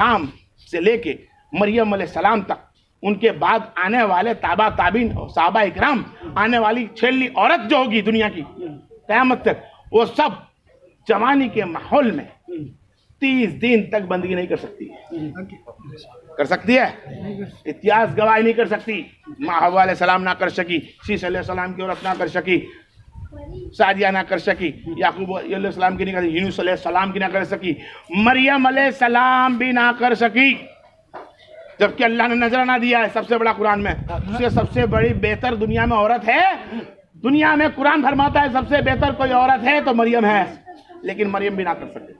عام سے لے کے مریم علیہ السلام تک، ان کے بعد آنے والے تابع تابعین اور صحابہ اکرام، آنے والی چھیلی عورت جو ہوگی دنیا کی قیامت تک، وہ سب جوانی کے ماحول میں 30 دن تک بندگی نہیں کر سکتی. کر سکتی ہے؟ اتہاس گواہی نہیں کر سکتی. ماں حوا علیہ السلام نہ کر سکی، شیش علیہ السلام کی عورت نہ کر سکی، سعدیہ نہ کر سکی، یعقوب علیہ السلام کی نہیں کر سکی، یونس علیہ السلام کی نہ کر سکی، مریم علیہ السلام بھی نہ کر سکی. جبکہ اللہ نے نذرانہ دیا ہے سب سے بڑا قرآن میں، سب سے بڑی بہتر دنیا میں عورت ہے. دنیا میں قرآن فرماتا ہے سب سے بہتر کوئی عورت ہے تو مریم ہے، لیکن مریم بھی نہ کر سکے.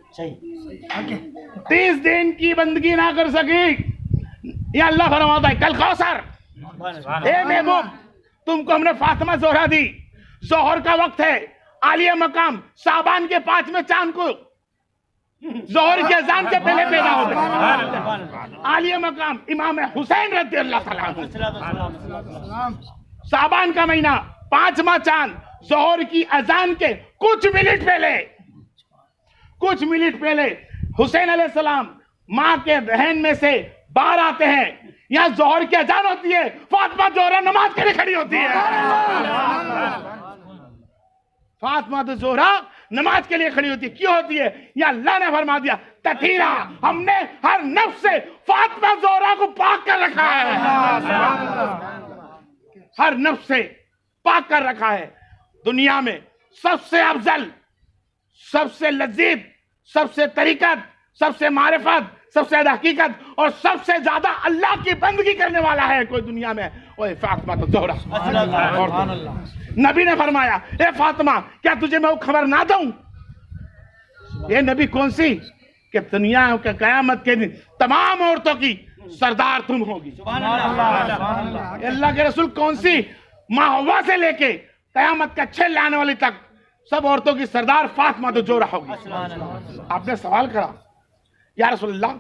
30 دن کی بندگی نہ کر سکی. یہ اللہ فرماتا ہے کل کوثر، اے محبوب تم کو ہم نے فاطمہ زہرا دی، ظہر کا وقت ہے، عالیہ مقام صابان کے 5ویں چاند کو ظہر کے اذان کے پہلے پیدا ہو گئے. عالیہ مقام امام حسین رضی اللہ تعالیٰ عنہ، صابان کا مہینہ 5واں چاند، ظہر کی اذان کے کچھ منٹ پہلے حسین علیہ السلام ماں کے دہن میں سے باہر آتے ہیں. یہاں ظہر کی اذان ہوتی ہے، فاطمہ زہرا نماز کے لیے کھڑی ہوتی ہے. فاطمہ زہرا نماز کے لیے کھڑی ہوتی ہے. کیوں ہوتی ہے؟ یہ اللہ نے فرما دیا تطہیرا، ہم نے ہر نفس سے فاطمہ زہرا کو پاک کر رکھا ہے. ہر نفس سے پاک کر رکھا ہے. دنیا میں سب سے افضل، سب سے لذیذ، سب سے طریقت، سب سے معرفت، سب سے حقیقت اور سب سے زیادہ اللہ کی بندگی کرنے والا ہے کوئی دنیا میں، وہ فاطمہ زہرا. نبی نے فرمایا اے فاطمہ کیا تجھے میں وہ خبر نہ دوں؟ یہ نبی کون سی کہ دنیا کے قیامت کے دن تمام عورتوں کی سردار تم ہوگی. اللہ کے رسول کون سی؟ ماں حوا سے لے کے قیامت کا چھیل آنے والی تک سب عورتوں کی سردار فاطمہ زہرا ہوگی. آپ نے سوال کرا یا رسول اللہ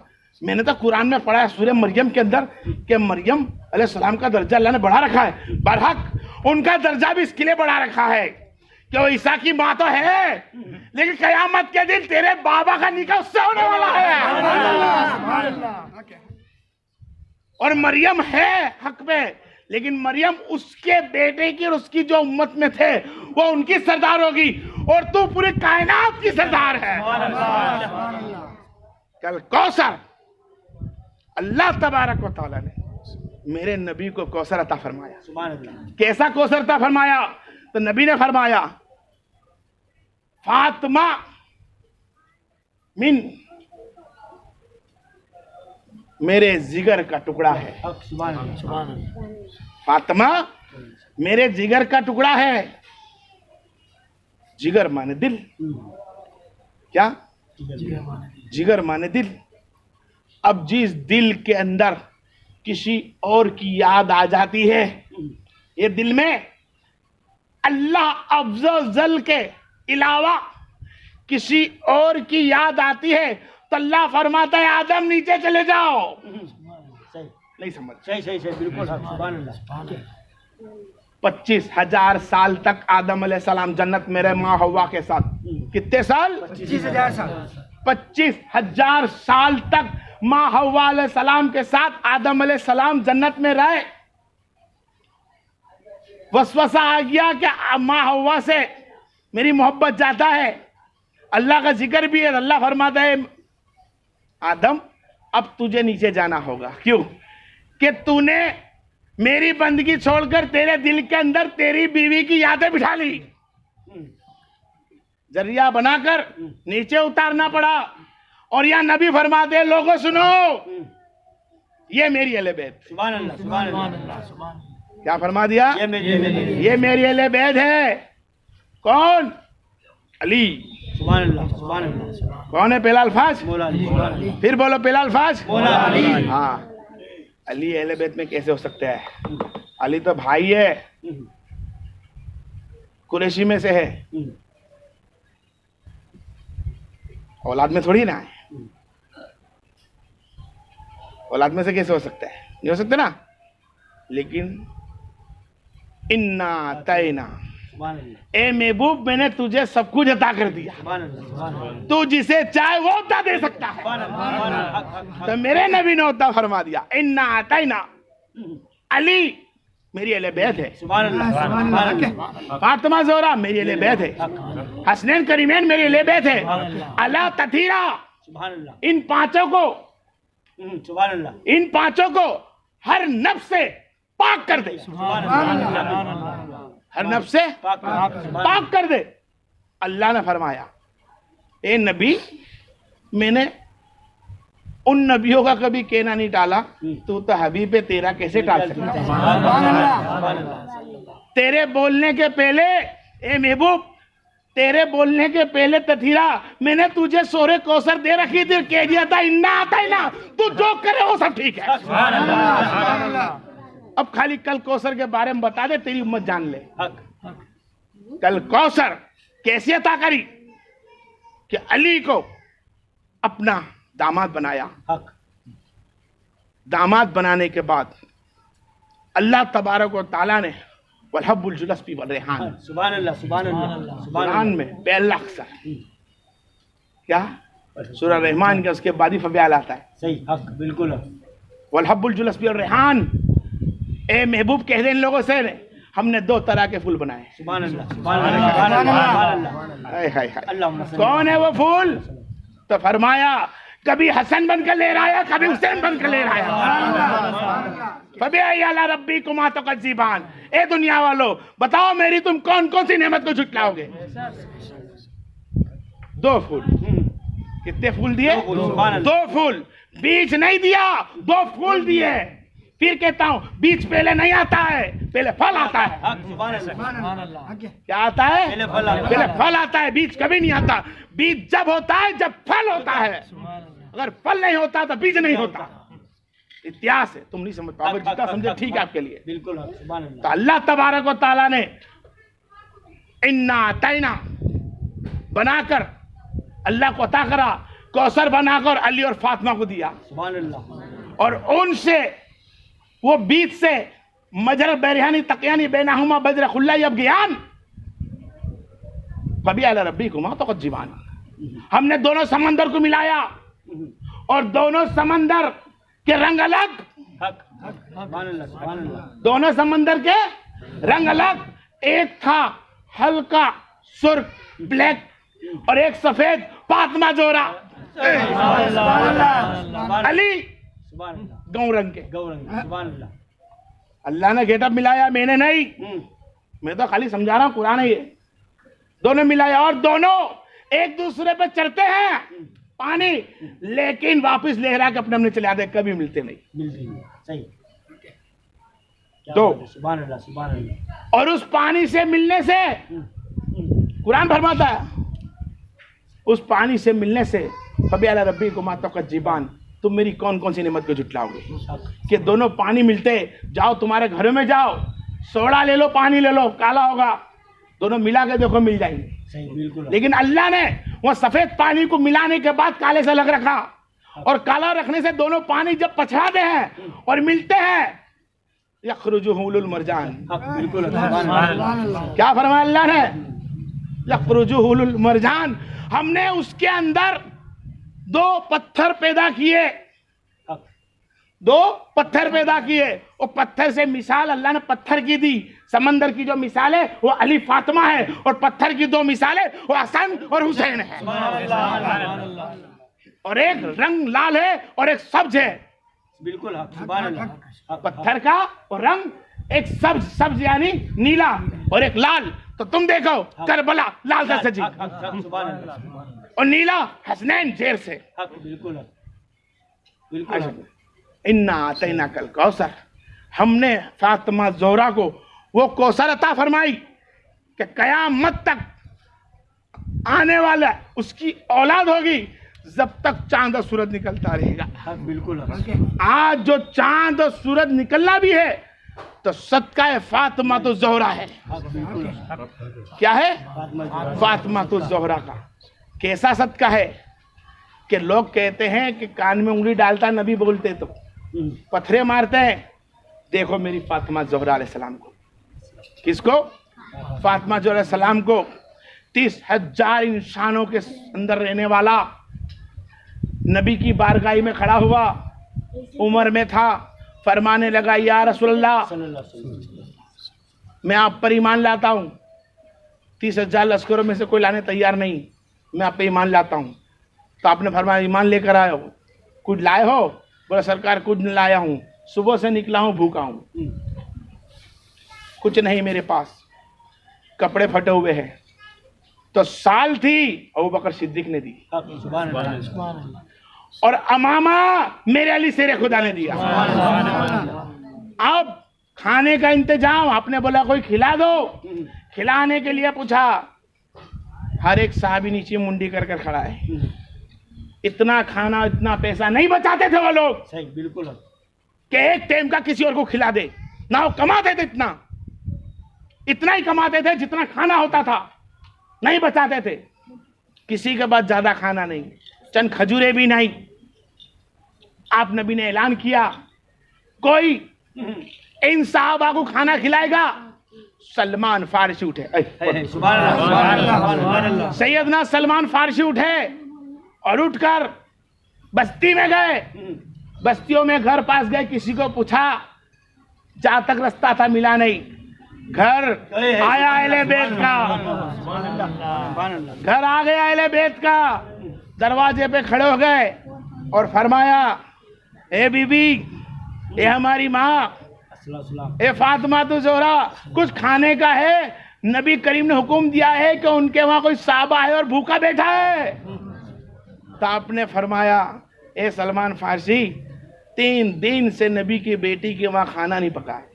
میں نے تو قرآن میں پڑھا ہے سورہ مریم کے اندر کہ مریم علیہ السلام کا درجہ اللہ نے بڑھا رکھا ہے. برحق ان کا درجہ بھی اس کے لیے بڑھا رکھا ہے کہ وہ عیسیٰ کی ماں تو ہے، لیکن قیامت کے دن تیرے بابا کا نکاح اس سے ہونے والا ہے. اور مریم ہے حق میں، لیکن مریم اس کے بیٹے کی اور اس کی جو امت میں تھے وہ ان کی سردار ہوگی، اور تو پوری کائنات کی سردار ہے. کل کوثر اللہ تبارک و تعالیٰ نے میرے نبی کو کوثر عطا فرمایا. کیسا کوثر عطا فرمایا؟ تو نبی نے فرمایا فاطمہ من میرے جگر کا ٹکڑا ہے. فاطمہ میرے جگر کا ٹکڑا ہے. جگر مانے دل. کیا؟ جگر مانے دل. اب جس دل کے اندر کسی اور کی یاد آ جاتی ہے، یہ دل میں اللہ عز و جل کے علاوہ کسی اور کی یاد آتی ہے تو اللہ فرماتا ہے آدم نیچے چلے جاؤ. نہیں سمجھ؟ صحیح بالکل. 25,000 سال تک آدم علیہ السلام جنت میں رہے ماں حوا کے ساتھ. کتنے سال؟ 25,000 سال. 25,000 سال تک ماں حوا علیہ السلام کے ساتھ آدم علیہ السلام جنت میں رہے. وسوسہ آ گیا کہ ماں حوا سے میری محبت جاتا ہے، اللہ کا ذکر بھی ہے. اللہ فرماتا ہے آدم اب تجھے نیچے جانا ہوگا. کیوں؟ کہ تو نے میری بندگی چھوڑ کر تیرے دل کے اندر تیری بیوی کی یادیں بٹھا لی، ذریعہ بنا کر نیچے اتارنا پڑا. اور یہاں نبی فرماتے ہیں لوگوں سنو یہ میری اہل بیت. سبحان اللہ سبحان اللہ. کیا فرما دیا؟ یہ میری اہل بیت ہے. کون؟ علی. سبحان اللہ سبحان اللہ. کون ہے پہلا الفاظ؟ مولا علی. پھر بولو پہلا الفاظ مولا علی. ہاں علی اہل بیت میں کیسے ہو سکتا ہے؟ علی تو بھائی ہے، قریشی میں سے ہے، اولاد میں تھوڑی نا ہے. اولاد میں سے کیسے ہو سکتا ہے؟ نہیں ہو سکتا نا. لیکن انا تینا اے محبوب میں نے تجھے سب کچھ عطا کر دیا, تو جسے چاہے وہ عطا دے سکتا ہے. تو میرے نبی نے عطا فرما دیا, انا اعطینا. علی میری اہل بیت ہے, فاطمہ زہرا میری اہل بیت ہے, حسنین کریمین میری اہل بیت ہے. اللہ تطہیرا, ان پانچوں کو ہر نفس سے پاک کر دے, ہر نفس سے پاک کر دے. اللہ نے فرمایا اے نبی میں نے ان نبیوں کا کبھی کہنا نہیں ٹالا, تو حبیب تیرا کیسے ٹال سکتا ہے؟ تیرے بولنے کے پہلے اے محبوب, تیرے بولنے کے پہلے تطہیرا میں نے تجھے سورہ کوثر دے رکھی تھی, کہہ دیا تھا انا اعطینا, تو جو کرے وہ سب ٹھیک ہے. اب خالی کل کوثر کے بارے میں بتا دے, تیری امت جان لے. کل کوثر کیسی عطا کری کہ علی کو اپنا داماد بنایا. داماد بنانے کے بعد اللہ تبارک و تعالیٰ نے والحب الجلسپی والریحان, سبحان اللہ سبحان اللہ قرآن میں پہلا اکثر کیا سورہ رحمان کا اس کے بعد ہی فبیال آتا ہے. صحیح حق بالکل. والحب الجلسپی والریحان, اے محبوب کہہ دے ان لوگوں سے ہم نے 2 طرح کے پھول بنائے. سبحان اللہ سبحان اللہ. کون ہے وہ پھول؟ تو فرمایا کبھی حسن بن کر لے رہا ہے, کبھی حسین بن کر لے رہا ہے. فَبِأَيِّ آلَاءِ رَبِّكُمَا تُكَذِّبَانِ, اے دنیا والو بتاؤ میری تم کون کون سی نعمت کو جھٹلاؤ گے؟ 2 پھول. کتنے پھول دیے؟ 2 پھول. بیج نہیں دیا, 2 پھول دیے. پھر کہتا ہوں بیج پہلے نہیں آتا ہے, پہلے پھل آتا ہے. کیا آتا ہے؟ پہلے پھل آتا ہے, بیج کبھی نہیں آتا. بیج جب ہوتا ہے جب پھل ہوتا ہے, اگر پھل نہیں ہوتا تو بیج نہیں ہوتا. اتہاس ہے, تم نہیں سمجھ پاؤ, جتنا سمجھے ٹھیک ہے آپ کے لیے. بالکل. تو اللہ تبارک و تعالیٰ نے انا اعطینا بنا کر اللہ کو عطا کرا, کوثر بنا کر علی اور فاطمہ کو دیا. سبحان اللہ. اور ان سے وہ بیچ سے مجر بیرحانی تقیانی بینہما بدر خلہ ابگیان فبی علی ربکما تکذبان. ہم نے دونوں سمندر کو ملایا اور دونوں سمندر کے رنگ الگ, دونوں سمندر کے رنگ الگ. ایک تھا ہلکا سرخ بلیک اور ایک سفید فاطمہ زہرا. علی گوں رنگ کے. اللہ نے گیٹ اپ ملایا, میں نے نہیں, میں تو خالی سمجھا رہا ہوں, قرآن ہے یہ. دونوں ملایا اور دونوں ایک دوسرے پہ چڑھتے ہیں پانی, لیکن واپس لہرا کے اپنے اپنے چلے آتے, کبھی ملتے نہیں. صحیح. 2. سبحان اللہ سبحان اللہ. اور اس پانی سے ملنے سے قرآن فرماتا ہے, اس پانی سے ملنے سے فبی علی ربکما تکذبان, تم میری کون کون سی نعمت کو جھٹلاؤ گے؟ کہ دونوں پانی ملتے, جاؤ تمہارے گھروں میں جاؤ, سوڈا لے لو, پانی لے لو, کالا ہوگا, دونوں ملا کے دیکھو مل جائیں گے. لیکن اللہ نے وہ سفید پانی کو ملانے کے بعد کالے سے الگ رکھا, اور کالا رکھنے سے دونوں پانی جب پچھڑاتے ہیں اور ملتے ہیں یخرج حول المرجان. کیا فرمایا اللہ نے؟ یخرج حول المرجان. ہم نے اس کے اندر 2 پتھر پیدا کیے, 2 پتھر پیدا کیے. اور پتھر سے مثال اللہ نے پتھر کی دی. سمندر کی جو مثال ہے وہ علی فاطمہ ہے, اور پتھر کی 2 مثالیں وہ حسن اور حسین ہے. اور ایک رنگ لال ہے اور ایک سبز ہے. بالکل سبحان اللہ. پتھر کا اور رنگ ایک سبز یعنی نیلا اور ایک لال. تو تم دیکھو کربلا لال سے سجی, اور نیلا حسنین زیر سے. انا اعطیناک الکوثر, ہم نے فاطمہ زہرا کو وہ کوثر عطا فرمائی کہ قیامت تک آنے والا اس کی اولاد ہوگی جب تک چاند اور سورج نکلتا رہے گا. بالکل. آج جو چاند اور سورج نکلنا بھی ہے تو صدقہ فاطمہ تو زہرا ہے. کیا ہے؟ فاطمہ تو زہرا کا. کیسا صدقہ ہے کہ لوگ کہتے ہیں کہ کان میں انگلی ڈالتا نبی بولتے تو پتھرے مارتے ہیں. دیکھو میری فاطمہ زہرا علیہ السلام کو. کس کو؟ فاطمہ جو علیہ السلام کو 30,000 انسانوں کے اندر رہنے والا نبی کی بارگاہ میں کھڑا ہوا، عمر میں تھا، فرمانے لگا یا رسول اللہ صلی اللہ علیہ وسلم، میں آپ پر ایمان لاتا ہوں، 30,000 لشکروں میں سے کوئی لانے تیار نہیں، میں آپ پہ ایمان لاتا ہوں۔ تو آپ نے فرمایا ایمان لے کر آئے ہو، کچھ لائے ہو؟ بولا سرکار کچھ نہیں لایا ہوں، صبح سے نکلا ہوں، بھوکا ہوں، کچھ نہیں میرے پاس، کپڑے پھٹے ہوئے ہیں۔ تو سال تھی ابوبکر صدیق نے دی، سبحان اللہ، اور امامہ میرے علی شیر خدا نے دیا۔ اب کھانے کا انتظام، آپ نے بولا کوئی کھلا دو، کھلانے کے لیے پوچھا، ہر ایک صحابی نیچے منڈی کر کر کھڑا ہے۔ اتنا کھانا، اتنا پیسہ نہیں بچاتے تھے وہ لوگ صحیح، بالکل کہ ایک ٹائم کا کسی اور کو کھلا دے، نہ وہ کماتے تھے، اتنا ہی کماتے تھے جتنا کھانا ہوتا تھا، نہیں بچاتے تھے۔ کسی کے بعد زیادہ کھانا نہیں، چند کھجورے بھی نہیں۔ آپ نبی نے اعلان کیا کوئی ان صحابہ کو کھانا کھلائے گا؟ سلمان فارسی اٹھے، سبحان اللہ، سبحان اللہ، سیدنا سلمان فارسی اٹھے اور اٹھ کر بستی میں گئے، بستیوں میں گھر پاس گئے، کسی کو پوچھا، جہاں تک رستہ تھا ملا نہیں، گھر آیا اہل بیت کا، سبحان اللہ، گھر آ گیا اہل بیت کا، دروازے پہ کھڑے ہو گئے اور فرمایا اے بی بی، اے ہماری ماں، اے فاطمہ تو زہرا، کچھ کھانے کا ہے؟ نبی کریم نے حکم دیا ہے کہ ان کے وہاں کوئی صحابہ ہے اور بھوکا بیٹھا ہے۔ تو آپ نے فرمایا اے سلمان فارسی، 3 دن سے نبی کی بیٹی کے وہاں کھانا نہیں پکا ہے۔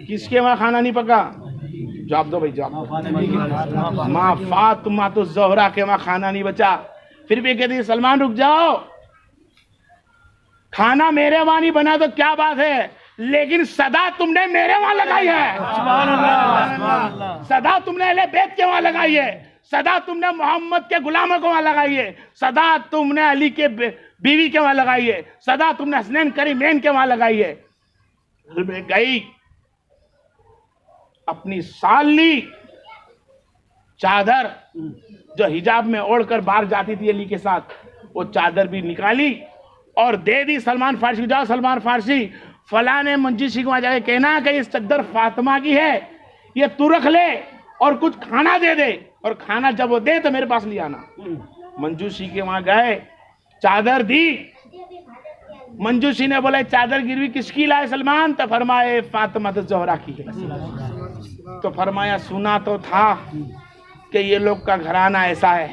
کس کے وہاں کھانا نہیں پکا؟ جواب دو بھائی، جواب دو۔ ماں فاطمہ تو زہرا کے وہاں کھانا نہیں بچا۔ پھر بھی کہتی سلمان رک جاؤ، کھانا میرے وہاں نہیں بنا تو کیا بات ہے، لیکن صدا تم نے میرے وہاں لگائی ہے، سبحان اللہ، صدا تم نے اہل بیت کے وہاں لگائی ہے، صدا تم نے محمد کے غلاموں کے وہاں لگائی ہے، صدا تم نے علی کے بیوی کے وہاں لگائی ہے، صدا تم نے حسنین کریمین کے وہاں لگائی ہے۔ گھر میں گئی، اپنی سال لی چادر جو حجاب میں اوڑھ کر باہر جاتی تھی علی کے ساتھ، وہ چادر بھی نکالی اور دے دی سلمان فارسی کو، جاؤ سلمان فارسی فلاں نے منجوسی کو وہاں جا کے کہنا کہ یہ چادر فاطمہ کی ہے، یہ تو رکھ لے اور کچھ کھانا دے دے، اور کھانا جب وہ دے تو میرے پاس لے آنا۔ منجوسی کے وہاں گئے، چادر دی، منجوسی نے بولا چادر گروی کس کی لائے سلمان؟ تو فرمائے فاطمہ زہرا کی ہے۔ تو فرمایا سنا تو تھا کہ یہ لوگ کا گھرانہ ایسا ہے،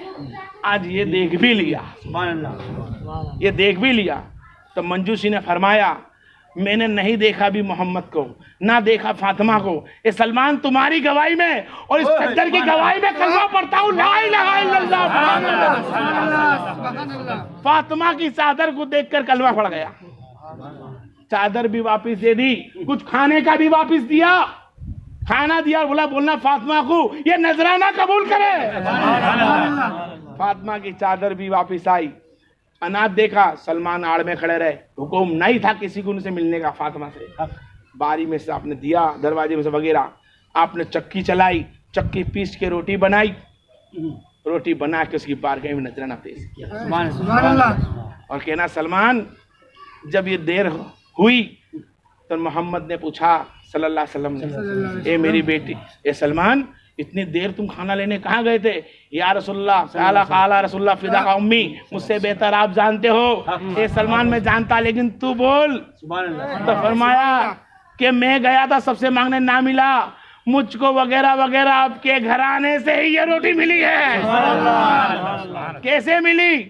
آج یہ دیکھ بھی لیا، سبحان اللہ، یہ دیکھ بھی لیا۔ تو منجوسی نے فرمایا میں نے نہیں دیکھا بھی محمد کو، نہ دیکھا فاطمہ کو، اے سلمان تمہاری گواہی میں اور اس چادر کی گواہی میں کلمہ پڑھتا ہوں، لا الہ الا اللہ محمد۔ فاطمہ کی چادر کو دیکھ کر کلمہ پڑھ گیا، چادر بھی واپس دے دی، کچھ کھانے کا بھی واپس دیا، کھانا دیا اور بولا بولنا فاطمہ کو یہ نذرانہ قبول کرے۔ فاطمہ کی چادر بھی واپس آئی، انات دیکھا، سلمان آڑ میں کھڑے رہے، حکم نہیں تھا کسی کو ان سے ملنے کا فاطمہ سے۔ باری میں سے آپ نے دیا، دروازے میں سے وغیرہ، آپ نے چکی چلائی، چکی پیس کے روٹی بنائی، روٹی بنا کے اس کی بارگاہ میں نذرانہ پیش کیا، سبحان اللہ، اور کہنا سلمان جب یہ دیر ہوئی تو محمد نے پوچھا صلی اللہ علیہ وسلم نے، اے میری بیٹی، اے سلمان اتنی دیر تم کھانا لینے کہاں گئے تھے؟ یا رسول اللہ، قال رسول اللہ فدا کا امی، مجھ سے بہتر آپ جانتے ہو۔ اے سلمان میں جانتا لیکن تو بول۔ سبحان اللہ، تو فرمایا کہ میں گیا تھا سب سے مانگنے نہ ملا، مجھ کو وغیرہ وغیرہ آپ کے گھرانے سے ہی یہ روٹی ملی ہے۔ کیسے ملی؟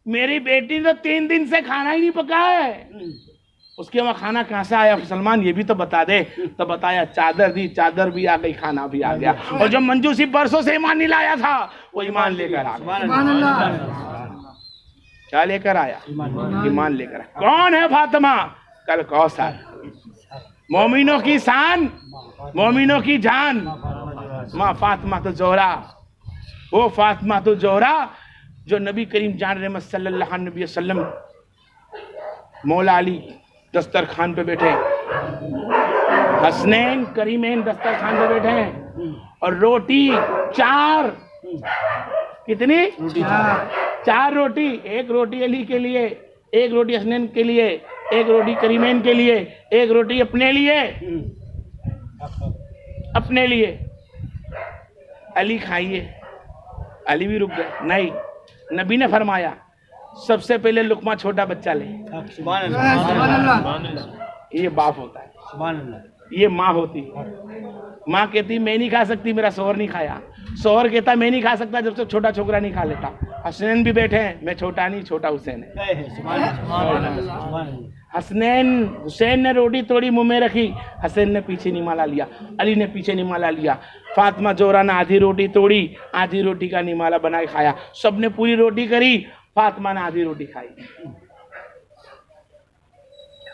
میری بیٹی نے 3 دن سے کھانا ہی نہیں پکا ہے، اس کے وہاں کھانا کہاں سے آیا؟ سلمان یہ بھی تو بتا دے۔ تو بتایا چادر دی، چادر بھی آ گئی، کھانا بھی آ گیا، اور جو منجوسی برسوں سے ایمان نہیں لایا تھا وہ ایمان لے کر آ گیا۔ سبحان اللہ، کیا لے کر آیا؟ ایمان لے کر آیا۔ کون ہے فاطمہ؟ کل کوثر، مومنوں کی شان، مومنوں کی جان، ماں فاطمہ تو زہرا، وہ فاطمہ تو زہرا جو نبی کریم جان رحمت صلی اللہ علیہ وسلم، مولا علی دسترخوان پہ بیٹھے، حسنین کریمین دسترخوان پہ بیٹھے ہیں اور روٹی 4 کتنی 4 روٹی، ایک روٹی علی کے لیے، ایک روٹی حسنین کے لیے، ایک روٹی کریمین کے لیے، ایک روٹی اپنے لیے، اپنے لیے۔ علی کھائیے، علی بھی رک گئے، نہیں، نبی نے فرمایا سب سے پہلے لقمہ چھوٹا بچہ لے۔ سبحان اللہ یہ باپ ہوتا ہے، سبحان اللہ یہ ماں ہوتی ہے۔ ماں کہتی میں نہیں کھا سکتی، میرا شوہر نہیں کھایا، شوہر کہتا میں نہیں کھا سکتا جب تک چھوٹا چھوکرا نہیں کھا لیتا۔ حسنین بھی بیٹھے ہیں، میں چھوٹا نہیں، چھوٹا حسین ہے۔ سبحان اللہ حسین نے روٹی توڑی منہ میں رکھی، حسین نے پیچھے نمالا لیا، علی نے پیچھے نمالا لیا، فاطمہ زہرا نے آدھی روٹی توڑی، آدھی روٹی کا نمالا بنا کے کھایا، سب نے پوری روٹی کری، فاطمہ نے آدھی روٹی کھائی۔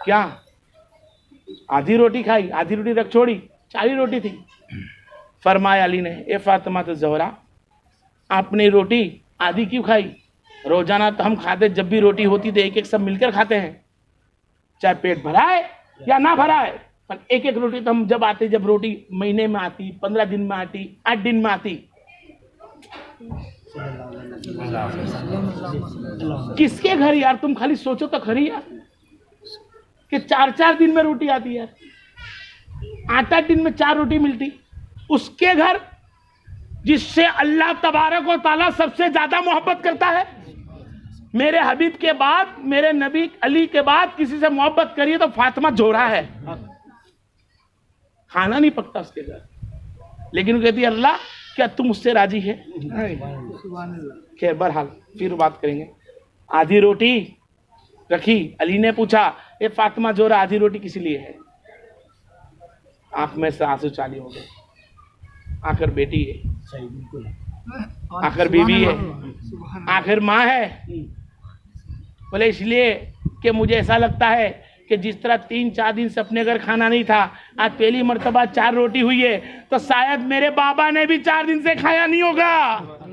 کیا آدھی روٹی کھائی، آدھی روٹی رکھ چھوڑی، 4 روٹی تھی۔ فرمایا علی نے اے فاطمہ زہرا آپ نے روٹی آدھی کیوں کھائی؟ روزانہ تو ہم کھاتے، جب بھی روٹی ہوتی تو ایک ایک سب مل کر کھاتے ہیں، چاہے پیٹ بھرا ہے یا نہ بھرا ہے، پر ایک ایک روٹی تو ہم جب آتے، جب روٹی مہینے میں آتی، 15 دن میں آتی، 8 دن میں آتی، کس کے گھر یار؟ تم خالی سوچو تو کھری یار کہ 4 دن میں روٹی آتی ہے، 8 دن میں 4 روٹی ملتی، اس کے گھر جس سے اللہ تبارک و تعالیٰ سب سے زیادہ محبت کرتا ہے۔ میرے حبیب کے بعد، میرے نبی علی کے بعد کسی سے محبت کریے تو فاطمہ زہرا ہے۔ کھانا نہیں پکتا اس کے گھر، لیکن وہ کہتی ہے اللہ کیا تم اس سے راضی ہے؟ خیر بہرحال پھر بات کریں گے۔ آدھی روٹی رکھی، علی نے پوچھا اے فاطمہ زہرا آدھی روٹی کس لیے ہے؟ آنکھ میں سے آنسو چالو ہو گئے، آخر بیٹی ہے، آخر بیوی ہے، آخر ماں ہے۔ بولے اس لیے کہ مجھے ایسا لگتا ہے کہ جس طرح 3-4 دن سے اپنے گھر کھانا نہیں تھا، آج پہلی مرتبہ 4 روٹی ہوئی ہے، تو شاید میرے بابا نے بھی 4 دن سے کھایا نہیں ہوگا۔